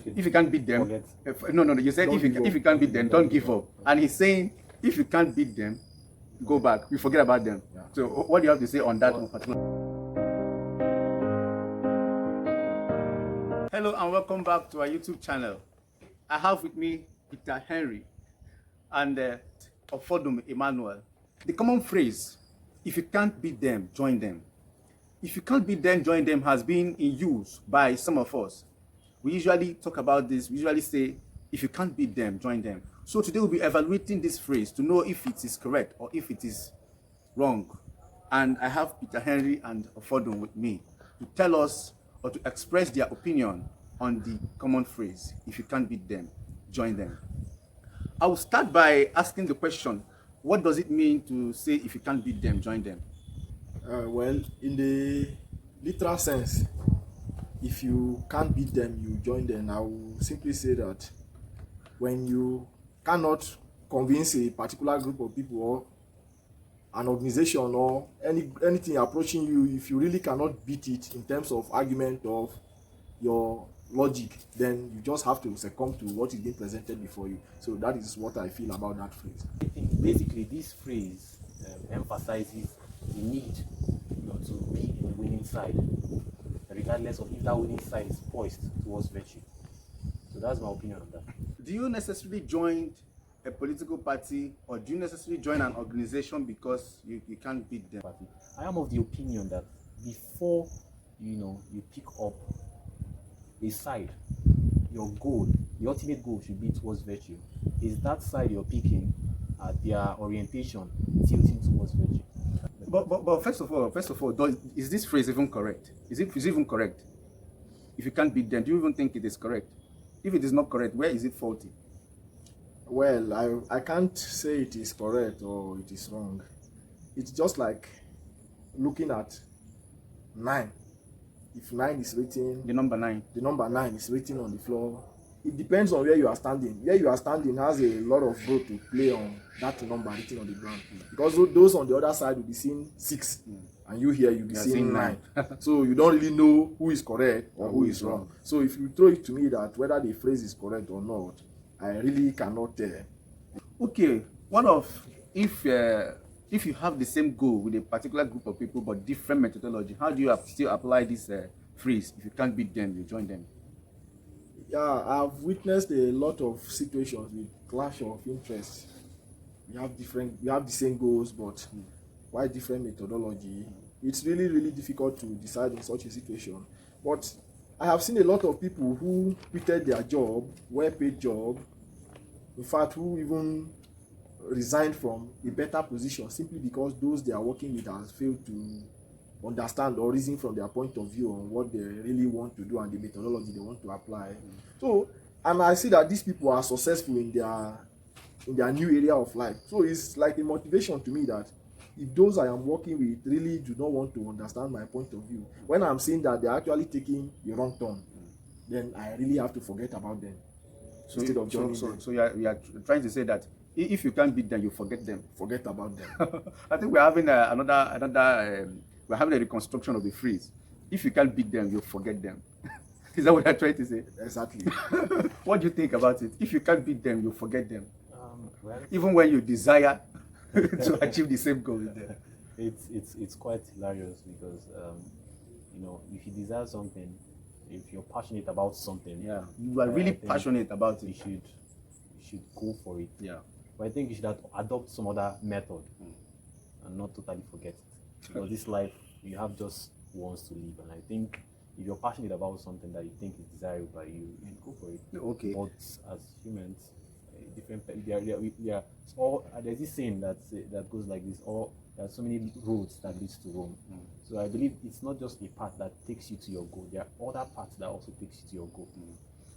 If you can't beat them, no. You said if you can't beat them, don't give up. And he's saying if you can't beat them, go back. You forget about them. Yeah. So what do you have to say on that particular? Hello and welcome back to our YouTube channel. I have with me Peter Henry and Offordum Emmanuel. The common phrase, if you can't beat them, join them. If you can't beat them, join them has been in use by some of us. We usually talk about this. We usually say, if you can't beat them, join them. So today we'll be evaluating this phrase to know if it is correct or if it is wrong. And I have Peter Henry and Offordum with me to tell us or to express their opinion on the common phrase, if you can't beat them, join them. I will start by asking the question, what does it mean to say if you can't beat them, join them? Well, in the literal sense, if you can't beat them, you join them. I will simply say that when you cannot convince a particular group of people or an organization or anything approaching you, if you really cannot beat it in terms of argument of your logic, then you just have to succumb to what is being presented before you. So that is what I feel about that phrase. I think basically this phrase emphasizes the need to be in the winning side, regardless of if that winning side is poised towards virtue. So that's my opinion on that. Do you necessarily join a political party or do you necessarily join an organization because you can't beat them? I am of the opinion that before you pick up a side, your goal, the ultimate goal should be towards virtue. Is that side you're picking their orientation tilting towards virtue? But first of all, is this phrase even correct? Is it even correct? If you can't beat them, do you even think it is correct? If it is not correct, where is it faulty? Well, I can't say it is correct or it is wrong. It's just like looking at 9. If 9 is written, the number 9 is written on the floor. It depends on where you are standing. Where you are standing has a lot of role to play on that number written on the ground. Because those on the other side will be seeing 6, and you here you'll be seeing 9. So you don't really know who is correct or who is wrong. So if you throw it to me that whether the phrase is correct or not, I really cannot tell. Okay, what of if you have the same goal with a particular group of people but different methodology, how do you still apply this phrase? If you can't beat them, you join them. Yeah, I've witnessed a lot of situations with clash of interests. We have the same goals, but quite different methodology. It's really, really difficult to decide in such a situation. But I have seen a lot of people who quitted their job, well-paid job, in fact, who even resigned from a better position simply because those they are working with has failed to understand or reason from their point of view on what they really want to do and the methodology they want to apply. So, and I see that these people are successful in their new area of life. So it's like a motivation to me that if those I am working with really do not want to understand my point of view, when I'm seeing that they're actually taking the wrong turn, then I really have to forget about them. So instead of joining them. So you are trying to say that if you can't beat them, you forget them. Forget about them. I think we're having we're having a reconstruction of the phrase. If you can't beat them, you forget them. Is that what you're trying to say? Exactly. What do you think about it? If you can't beat them, you forget them. Well, even when you desire to achieve the same goal with them. It's quite hilarious because if you desire something, if you're passionate about something, you are really passionate about it. You should go for it. Yeah. But I think you should adopt some other method and not totally forget it. Because this life, you have just once to live, and I think if you're passionate about something that you think is desirable by you, you should go for it. Okay. But as humans, there's this saying that goes like this: there are so many roads that leads to Rome. So I believe it's not just a path that takes you to your goal. There are other paths that also takes you to your goal.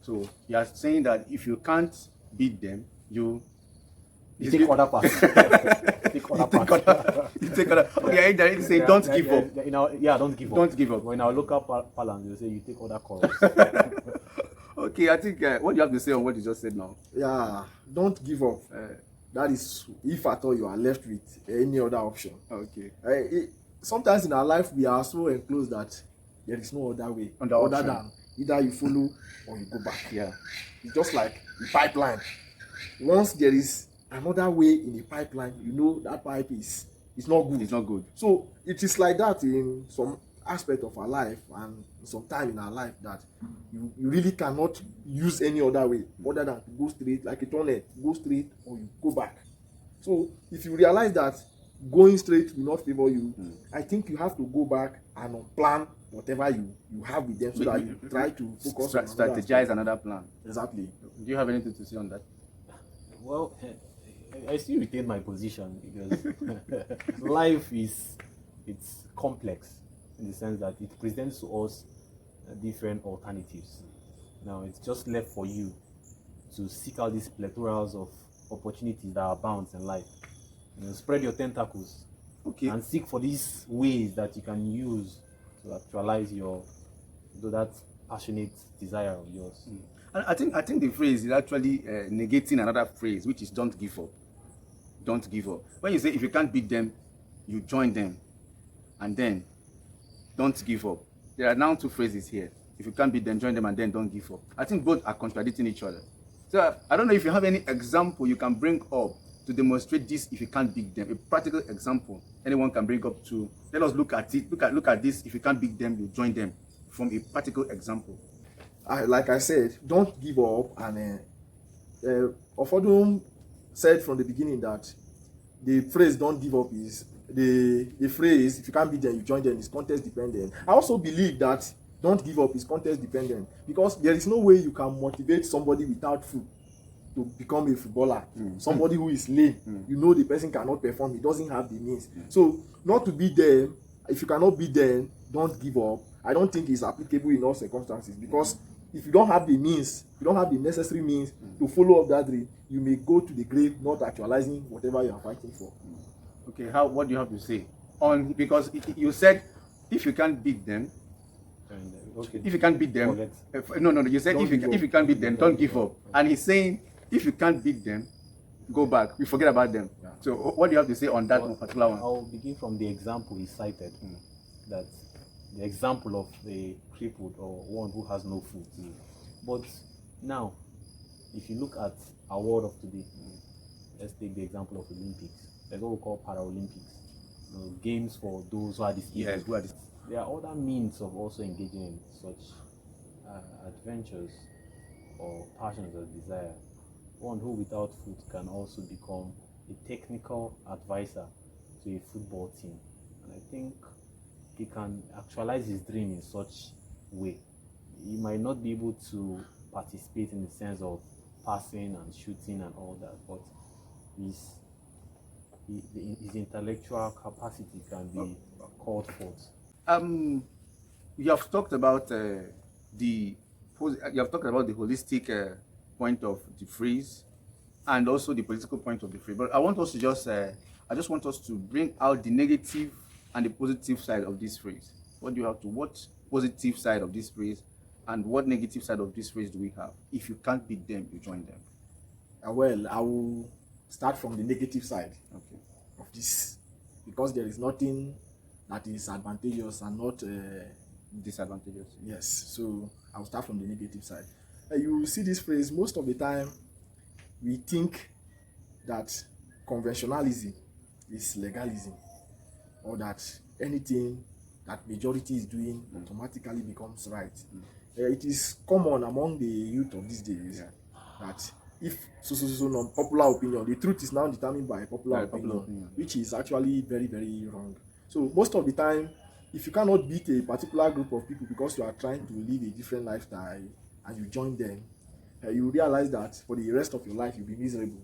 So you are saying that if you can't beat them, you take other paths. You take other. Okay, I directly say don't give up. Don't give up. Don't give up. When our local parlance, they say you take other courses. Okay, I think what you have to say on what you just said now. Yeah, don't give up. That is, if at all you are left with any other option. Okay. Sometimes in our life we are so enclosed that there is no other way other than Either you follow or you go back. Yeah. It's just like the pipeline. Once there is another way in the pipeline, you know that pipe is not good. It's not good. So it is like that in some aspect of our life and some time in our life, that you really cannot use any other way other than to go straight, like a tunnel, go straight or you go back. So if you realize that going straight will not favor you, I think you have to go back and plan whatever you have with them, so that you try to focus on strategize another plan. Exactly. Do you have anything to say on that? Well, I still retain my position because life it's complex in the sense that it presents to us different alternatives. Now it's just left for you to seek out these plethorals of opportunities that abound in life. Spread your tentacles, Okay. and seek for these ways that you can use to actualize that passionate desire of yours. And I think the phrase is actually negating another phrase, which is don't give up. Don't give up. When you say if you can't beat them, you join them, and then don't give up. There are now two phrases here. If you can't beat them, join them, and then don't give up. I think both are contradicting each other. So I don't know if you have any example you can bring up to demonstrate this. If you can't beat them, a practical example anyone can bring up to let us look at it. Look at this. If you can't beat them, you join them. From a practical example. Like I said, don't give up. And Offordum said from the beginning that the phrase "don't give up" is the phrase "if you can't beat them, you join them" is context dependent. I also believe that "don't give up" is context dependent, because there is no way you can motivate somebody without food to become a footballer. Somebody who is lame, you know the person cannot perform, he doesn't have the means. So not to beat them, if you cannot beat them, don't give up. I don't think it's applicable in all circumstances, because if you don't have the means, you don't have the necessary means to follow up that dream, you may go to the grave not actualizing whatever you are fighting for. Okay, what do you have to say on, because you said if you can't beat them, Okay. if you can't beat them, no, you said if you can't beat them, don't give up. And he's saying if you can't beat them, go back. You forget about them. Yeah. So what do you have to say on that particular one? I'll begin from the example he cited. That the example of a crippled or one who has no food. But now, if you look at our world of today, let's take the example of Olympics. There's what we call Paralympics. Games for those who are disabled. Yes, who are this? There are other means of also engaging in such adventures or passions or desire. One who without food can also become a technical advisor to a football team. And I think he can actualize his dream in such way. He might not be able to participate in the sense of passing and shooting and all that, but his intellectual capacity can be called forth. You have talked about the holistic point of the phrase, and also the political point of the phrase. But I want us to I just want us to bring out the negative and the positive side of this phrase. What positive side of this phrase, and what negative side of this phrase do we have? If you can't beat them, you join them. Well, I will start from the negative side of this, because there is nothing that is advantageous and not disadvantageous. Yes, so I'll start from the negative side. You see this phrase, most of the time we think that conventionalism is legalism, or that anything that majority is doing automatically becomes right. It is common among the youth of these days that if so non-popular opinion, the truth is now determined by popular opinion, which is actually very, very wrong. So most of the time, if you cannot beat a particular group of people because you are trying to live a different lifestyle and you join them, you realize that for the rest of your life you'll be miserable.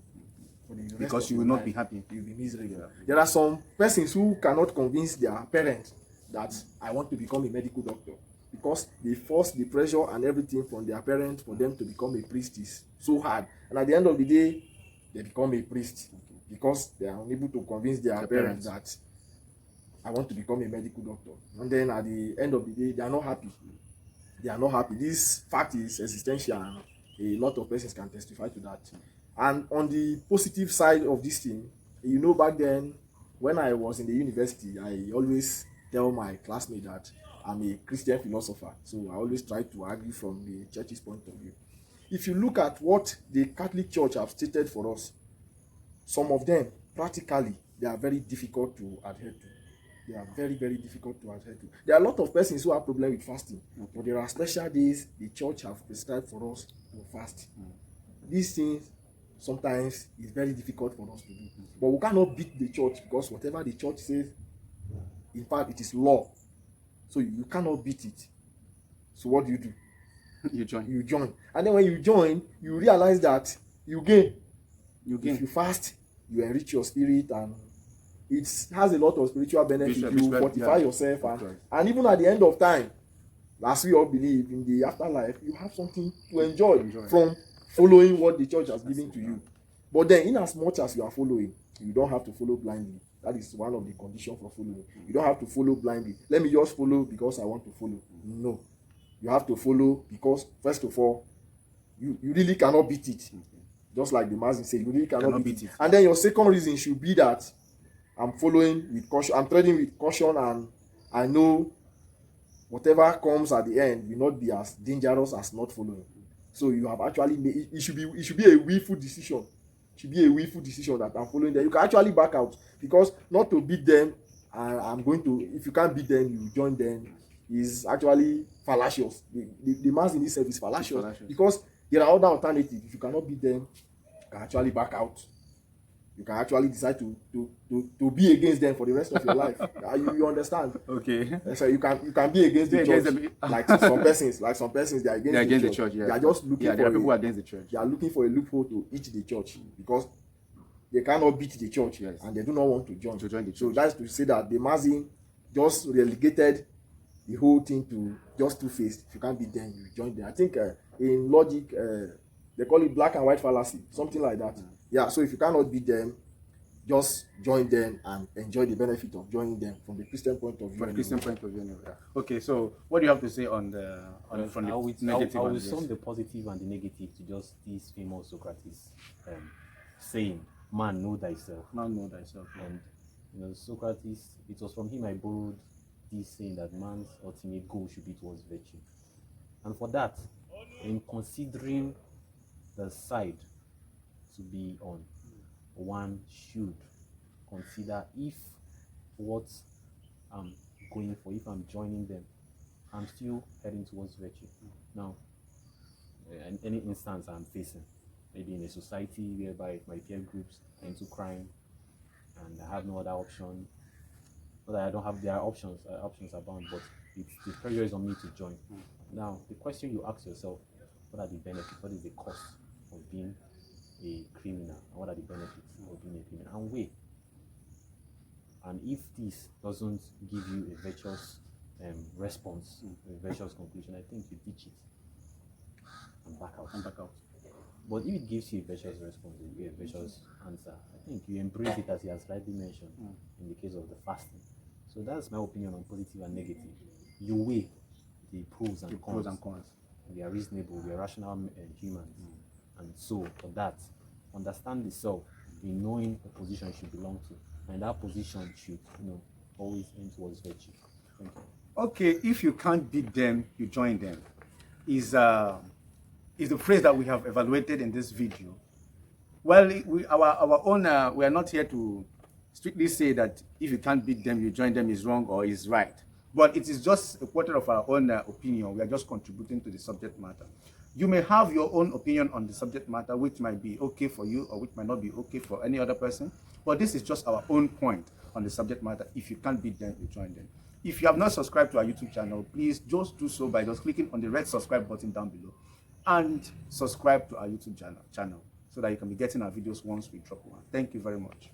Because you will not be happy. You'll be miserable. Yeah. There are some persons who cannot convince their parents that I want to become a medical doctor, because they force the pressure and everything from their parents for them to become a priest is so hard. And at the end of the day, they become a priest because they are unable to convince their parents that I want to become a medical doctor. And then at the end of the day, they are not happy. They are not happy. This fact is existential, and a lot of persons can testify to that. And on the positive side of this thing, back then when I was in the university, I always tell my classmates that I'm a Christian philosopher, so I always try to argue from the church's point of view. If you look at what the Catholic Church have stated for us, some of them, practically, they are very difficult to adhere to. They are very, very difficult to adhere to. There are a lot of persons who have problem with fasting, but there are special days the church have prescribed for us to fast. These things sometimes is very difficult for us to do. But we cannot beat the church, because whatever the church says, in fact, it is law. So you cannot beat it. So what do? You join. You join. And then when you join, you realize that you gain. If you fast, you enrich your spirit, and it has a lot of spiritual benefits. You fortify yourself, and even at the end of time, as we all believe in the afterlife, you have something to enjoy from following what the church has given to you. But then, in as much as you are following, you don't have to follow blindly. That is one of the conditions for following. You don't have to follow blindly. Let me just follow because I want to follow. No. You have to follow because, first of all, you really cannot beat it. Just like the Mazin said, you really cannot beat it. And then your second reason should be that I'm following with caution. I'm treading with caution, and I know whatever comes at the end will not be as dangerous as not following. So you have actually made it. Should be a willful decision. It should be a willful decision that I'm following them. You can actually back out, because not to beat them, I'm going to. If you can't beat them, you join them. Is actually fallacious. The mass in itself is fallacious, because there are other alternatives. If you cannot beat them, you can actually back out. You can actually decide to be against them for the rest of your life. You understand? Okay. So you can be against the church. Like some persons, they are against the church. Yeah. They are just looking there are people against the church. They are looking for a loophole to eat the church, because they cannot beat the church, and they do not want to join the church. So that's to say that the Mazin just relegated the whole thing to just two-faced. If you can't beat them, you join them. I think in logic, they call it black and white fallacy, something like that. Yeah, so if you cannot beat them, just join them and enjoy the benefit of joining them from the Christian point of view. From the Christian point of view, yeah. Okay, so what do you have to say on the negative? I will sum the positive and the negative to just this famous Socrates saying, "Man, know thyself." Man, know thyself. And Socrates, it was from him I borrowed this saying that man's ultimate goal should be towards virtue. And for that, in considering the side to be on, one should consider if what I'm going for, if I'm joining them, I'm still heading towards virtue. Now, in any instance I'm facing, maybe in a society whereby my peer groups are into crime and I have no other option, not that I don't have, there are options abound, but the pressure is on me to join. Now, the question you ask yourself, what are the benefits? What is the cost of being a criminal? And what are the benefits of being a criminal? And weigh. And if this doesn't give you a virtuous response, a virtuous conclusion, I think you ditch it and back out. But if it gives you a virtuous response, a virtuous answer, I think you embrace it, as he has rightly mentioned in the case of the fasting. So that's my opinion on positive and negative. You weigh the pros and cons. We are reasonable, we are rational humans. And so for that, understand the self in knowing the position you should belong to. And that position should, always aim towards virtue. Thank you. Okay, if you can't beat them, you join them. Is the phrase that we have evaluated in this video. Well, our own, we are not here to strictly say that if you can't beat them, you join them is wrong or is right. But it is just a quarter of our own opinion. We are just contributing to the subject matter. You may have your own opinion on the subject matter, which might be okay for you or which might not be okay for any other person. But this is just our own point on the subject matter. If you can't beat them, you join them. If you have not subscribed to our YouTube channel, please just do so by just clicking on the red subscribe button down below and subscribe to our YouTube channel so that you can be getting our videos once we drop one. Thank you very much.